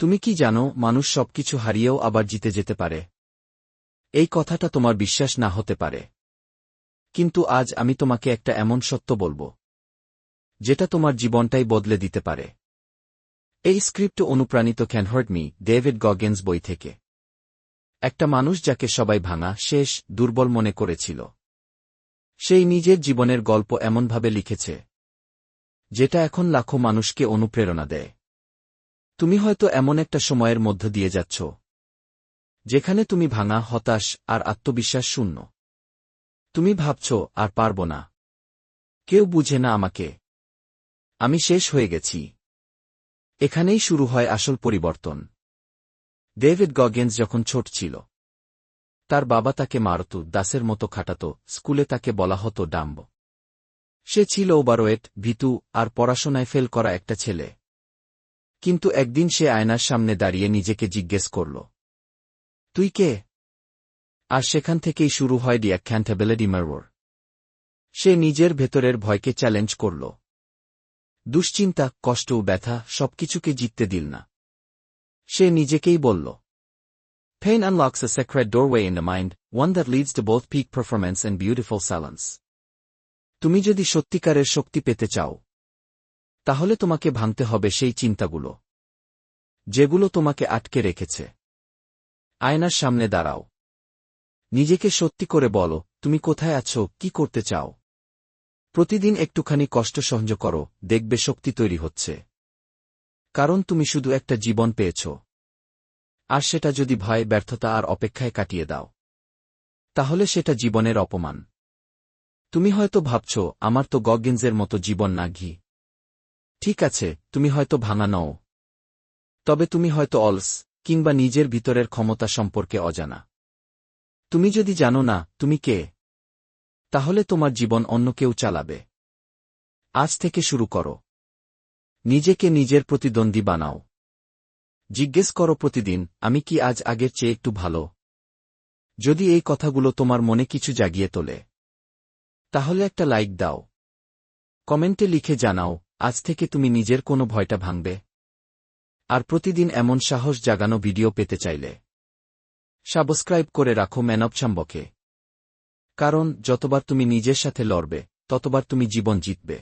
তুমি কি জানো, মানুষ সবকিছু হারিয়েও আবার জিতে যেতে পারে? এই কথাটা তোমার বিশ্বাস না হতে পারে, কিন্তু আজ আমি তোমাকে একটা এমন সত্য বলবো, যেটা তোমার জীবনটাই বদলে দিতে পারে। এই স্ক্রিপ্ট অনুপ্রাণিত can hurt me, David Goggins বই থেকে। একটা মানুষ যাকে সবাই ভাঙা, শেষ, দুর্বল মনে করেছিল, সেই নিজের জীবনের গল্প এমনভাবে লিখেছে, যেটা এখন লাখো মানুষকে অনুপ্রেরণা দেয়। তুমি হয়তো এমন একটা সময়ের মধ্য দিয়ে যাচ্ছ, যেখানে তুমি ভাঙা, হতাশ আর আত্মবিশ্বাস শূন্য। তুমি ভাবছ, আর পারব না, কেউ বুঝে না আমাকে, আমি শেষ হয়ে গেছি। এখানেই শুরু হয় আসল পরিবর্তন। ডেভিড গগিন্স যখন ছোট ছিল, তার বাবা তাকে মারত, দাসের মতো খাটাত, স্কুলে তাকে বলা হতো ডাম্ব। সে ছিল ওভারওয়েট, ভীতু আর পড়াশোনায় ফেল করা একটা ছেলে। কিন্তু একদিন সে আয়নার সামনে দাঁড়িয়ে নিজেকে জিজ্ঞেস করল, তুই কে? আর সেখান থেকেই শুরু হয় দি অ্যাকাউন্টেবিলিটি মিরর। সে নিজের ভেতরের ভয়কে চ্যালেঞ্জ করল। দুশ্চিন্তা, কষ্ট, ব্যথা সবকিছুকে জিততে দিল না। সে নিজেকেই বলল, Pain unlocks a sacred doorway in the mind, one that leads to both peak performance and beautiful silence. তুমি যদি সত্যিকারের শক্তি পেতে চাও, তাহলে তোমাকে ভাঙতে হবে সেই চিন্তাগুলো, যেগুলো তোমাকে আটকে রেখেছে। আয়নার সামনে দাঁড়াও। নিজেকে সত্যি করে বলো, তুমি কোথায় আছো, কি করতে চাও। প্রতিদিন একটুখানি কষ্ট সহ্য করো, দেখবে শক্তি তৈরি হচ্ছে। কারণ তুমি শুধু একটা জীবন পেয়েছ। আর সেটা যদি ভয়, ব্যর্থতা আর অপেক্ষায় কাটিয়ে দাও, তাহলে সেটা জীবনের অপমান। তুমি হয়তো ভাবছ, আমার তো গগিন্সের মতো জীবন না ঘি। ঠিক আছে, তুমি হয়তো ভাঙা নও। তবে তুমি হয়তো অলস, কিংবা নিজের ভিতরের ক্ষমতা সম্পর্কে অজানা। তুমি যদি জানো না তুমি কে, তাহলে তোমার জীবন অন্য কেউ চালাবে। আজ থেকে শুরু করো। নিজেকে নিজের প্রতিদ্বন্দ্বী বানাও। জিজ্ঞেস করো প্রতিদিন, আমি কি আজ আগের চেয়ে একটু ভালো? যদি এই কথাগুলো তোমার মনে কিছু জাগিয়ে তোলে, তাহলে একটা লাইক দাও। কমেন্টে লিখে জানাও, আজ থেকে তুমি নিজের কোনো ভয়টা ভাঙবে। আর প্রতিদিন এমন সাহস জাগানো ভিডিও পেতে চাইলে সাবস্ক্রাইব করে রাখো ম্যানবচাম্বকে। কারণ যতবার তুমি নিজের সাথে লড়বে, ততবার তুমি জীবন জিতবে।